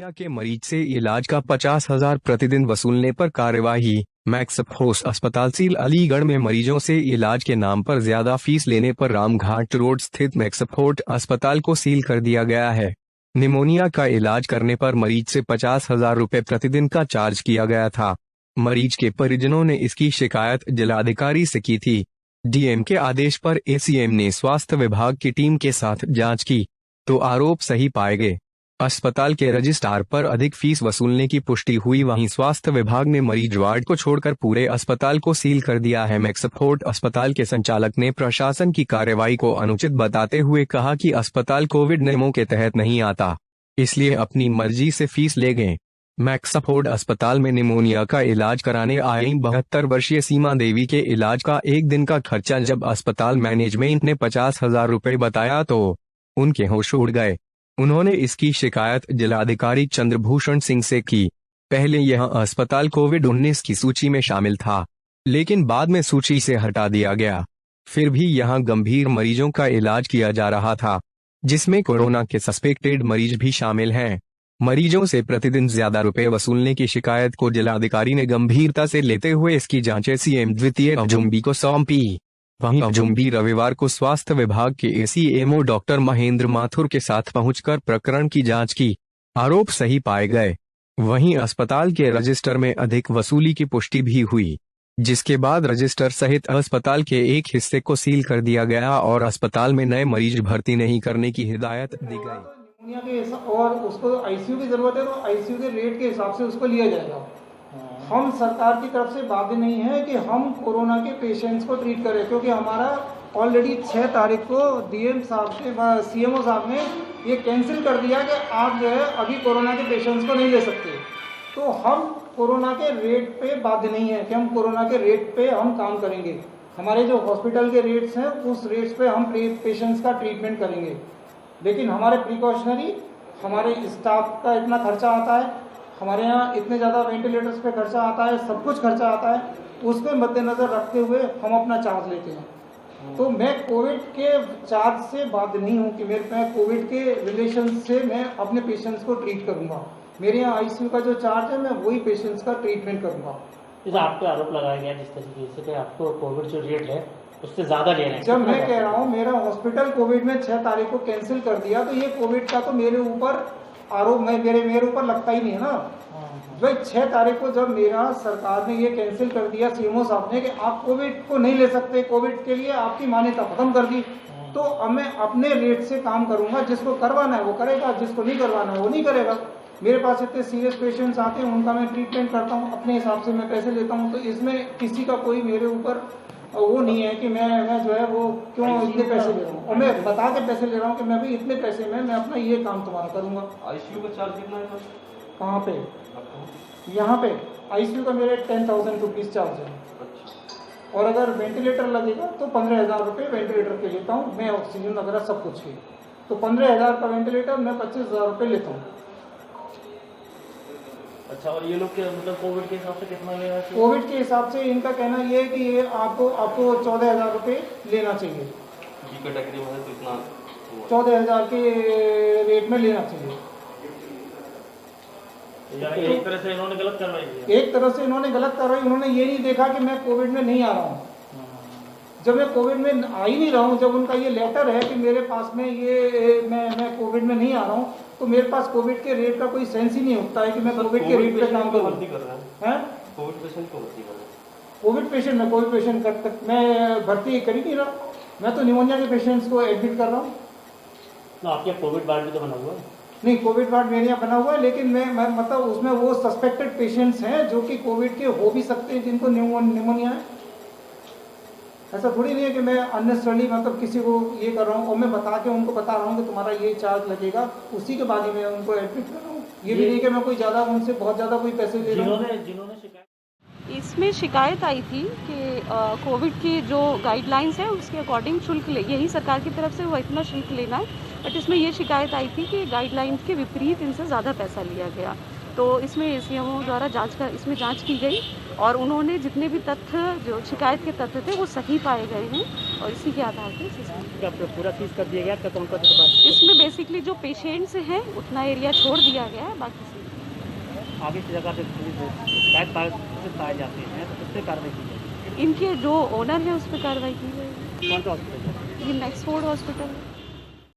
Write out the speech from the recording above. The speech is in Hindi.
निमोनिया के मरीज से इलाज का 50,000 प्रतिदिन वसूलने पर कार्यवाही। मैक्सफोर्स अस्पताल सील। अलीगढ़ में मरीजों से इलाज के नाम पर ज्यादा फीस लेने पर रामघाट रोड स्थित मैक्सफोर्ट अस्पताल को सील कर दिया गया है। निमोनिया का इलाज करने पर मरीज से 50,000 रुपए प्रतिदिन का चार्ज किया गया था। मरीज के परिजनों ने इसकी शिकायत जिलाधिकारी से की थी। डीएम के आदेश पर एसीएम ने स्वास्थ्य विभाग की टीम के साथ जांच की तो आरोप सही पाए गए। अस्पताल के रजिस्ट्रार पर अधिक फीस वसूलने की पुष्टि हुई। वहीं स्वास्थ्य विभाग ने मरीज वार्ड को छोड़कर पूरे अस्पताल को सील कर दिया है। मैक्सफोर्ट अस्पताल के संचालक ने प्रशासन की कार्रवाई को अनुचित बताते हुए कहा कि अस्पताल कोविड नियमों के तहत नहीं आता, इसलिए अपनी मर्जी से फीस ले गए। मैक्सफोर्ट अस्पताल में निमोनिया का इलाज कराने आई 72 वर्षीय सीमा देवी के इलाज का एक दिन का खर्चा जब अस्पताल मैनेजमेंट ने 50,000 रुपए बताया तो उनके होश उड़ गए। उन्होंने इसकी शिकायत जिलाधिकारी चंद्रभूषण सिंह से की। पहले यह अस्पताल कोविड-19 की सूची में शामिल था, लेकिन बाद में सूची से हटा दिया गया। फिर भी यहां गंभीर मरीजों का इलाज किया जा रहा था, जिसमें कोरोना के सस्पेक्टेड मरीज भी शामिल हैं। मरीजों से प्रतिदिन ज्यादा रुपए वसूलने की शिकायत को जिलाधिकारी ने गंभीरता से लेते हुए इसकी जांच एसीएम द्वितीय अजुम्बी को सौंपी। वहीं अजुम्बी रविवार को स्वास्थ्य विभाग के एसीएमओ डॉक्टर महेंद्र माथुर के साथ पहुंचकर प्रकरण की जांच की। आरोप सही पाए गए। वहीं अस्पताल के रजिस्टर में अधिक वसूली की पुष्टि भी हुई, जिसके बाद रजिस्टर सहित अस्पताल के एक हिस्से को सील कर दिया गया और अस्पताल में नए मरीज भर्ती नहीं करने की हिदायत दी गई। और उसको आईसीयू की जरूरत है तो आईसीयू के रेट के हिसाब से उसको लिया जाएगा। हम सरकार की तरफ से बाध्य नहीं है कि हम कोरोना के पेशेंट्स को ट्रीट करें, क्योंकि हमारा ऑलरेडी 6 तारीख को डीएम साहब ने सीएमओ साहब ने ये कैंसिल कर दिया कि आप जो है अभी कोरोना के पेशेंट्स को नहीं ले सकते। तो हम कोरोना के रेट पे बाध्य नहीं है कि हम कोरोना के रेट पे हम काम करेंगे। हमारे जो हॉस्पिटल के रेट्स हैं उस रेट्स पे हम पेशेंट्स का ट्रीटमेंट करेंगे, लेकिन हमारे प्रिकॉशनरी हमारे स्टाफ का इतना खर्चा आता है, हमारे यहाँ इतने ज़्यादा वेंटिलेटर्स पे खर्चा आता है, सब कुछ खर्चा आता है, उसको मद्देनज़र रखते हुए हम अपना चार्ज लेते हैं। तो मैं कोविड के चार्ज से बाध्य नहीं हूँ कि मैं कोविड के रिलेशन से मैं अपने पेशेंट्स को ट्रीट करूँगा। मेरे यहाँ आईसीयू का जो चार्ज है मैं वही पेशेंट्स का ट्रीटमेंट करूँगा। जैसे आप पे आरोप लगाया गया जिस तरीके से कि आपको कोविड जो रेट है उससे ज़्यादा ले रहे हैं। जब मैं कह रहा हूँ मेरा हॉस्पिटल कोविड में 6 तारीख को कैंसिल कर दिया, तो ये कोविड का तो मेरे ऊपर आरोप मेरे ऊपर लगता ही नहीं है ना। भाई 6 तारीख को जब मेरा सरकार ने ये कैंसिल कर दिया सीएमओ साहब ने कि आप कोविड को नहीं ले सकते, कोविड के लिए आपकी मान्यता खत्म कर दी, तो अब मैं अपने रेट से काम करूंगा। जिसको करवाना है वो करेगा, जिसको नहीं करवाना है वो नहीं करेगा। मेरे पास इतने सीरियस पेशेंट्स आते हैं, उनका मैं ट्रीटमेंट करता हूँ, अपने हिसाब से मैं पैसे लेता हूँ। तो इसमें किसी का कोई मेरे ऊपर वो नहीं है कि मैं जो है वो क्यों इतने पैसे ले रहा हूँ, और मैं बता के पैसे ले रहा हूँ कि मैं भी इतने पैसे में मैं अपना ये काम तुम्हारा करूँगा। आईसीयू का चार्ज कितना है? कहाँ पे? यहाँ पे आईसीयू का मेरे 10,000 रुपीज़ चार्ज है। और अगर वेंटिलेटर लगेगा तो 15,000 रुपये वेंटिलेटर के लेता हूँ मैं, ऑक्सीजन वगैरह सब कुछ के। तो 15,000 का वेंटिलेटर मैं 25,000 रुपये लेता हूँ। अच्छा, और ये लोग मतलब कोविड के हिसाब से कितना ले रहे हैं? कोविड के हिसाब से इनका कहना ये है कि ये आपको 14,000 रुपये लेना चाहिए। जी कैटेगरी में तो इतना 14,000 के रेट में लेना चाहिए। एक तरह से इन्होंने गलत करवाई है। एक तरह से इन्होंने गलत करवाई। उन्होंने ये नहीं देखा कि मैं कोविड में नहीं आ रहा हूँ। जब मैं कोविड में आ ही नहीं रहा हूँ, जब उनका ये लेटर है कि मेरे पास में ये मैं कोविड में नहीं आ रहा हूँ, तो मेरे पास कोविड के रेट का कोई सेंस ही नहीं उठता है कि मैं कोविड के रेट पे काम करूँ। कोविड पेशेंट को भर्ती कर रहे हैं। कोविड पेशेंट में कोविड पेशेंट मैं भर्ती कर ही नहीं रहा। मैं तो निमोनिया के पेशेंट्स को एडमिट कर रहा हूँ। तो आपके कोविड वार्ड भी तो बना हुआ है? नहीं, कोविड वार्ड मेरे यहाँ बना हुआ है, लेकिन मैं मतलब उसमें वो सस्पेक्टेड पेशेंट्स हैं जो कि कोविड के हो भी सकते हैं, जिनको निमोनिया है। ऐसा थोड़ी नहीं है कि मैं अननेसेसरली मतलब किसी को ये कर रहा हूँ और मैं बता के उनको बता रहा हूँ कि तुम्हारा ये चार्ज लगेगा, उसी के बाद ही मैं उनको एडमिट कर रहा हूँ। ये भी नहीं कि मैं कोई ज़्यादा उनसे बहुत ज़्यादा कोई पैसे ले रहा हूँ। इसमें शिकायत आई थी कि कोविड की जो गाइडलाइंस है उसके अकॉर्डिंग शुल्क यही सरकार की तरफ से वो इतना शुल्क लेना है, बट इसमें ये शिकायत आई थी कि गाइडलाइंस के विपरीत इनसे ज़्यादा पैसा लिया गया। तो इसमें एसीएमओ द्वारा इसमें जांच की गई और उन्होंने जितने भी तथ्य जो शिकायत के तथ्य थे वो सही पाए गए हैं और इसी के आधार पर पूरा सीज कर दिया गया कौन कौन इसमें बेसिकली जो पेशेंट्स हैं उतना एरिया छोड़ दिया गया है, बाकी आगे की जगह पे शिकायत पाए जाते हैं तो किस पे कार्रवाई की जाएगी? इनके जो ओनर हैं उस पर कार्रवाई की गई। कौन सा हॉस्पिटल? ये मैक्सफोर्ड हॉस्पिटल है।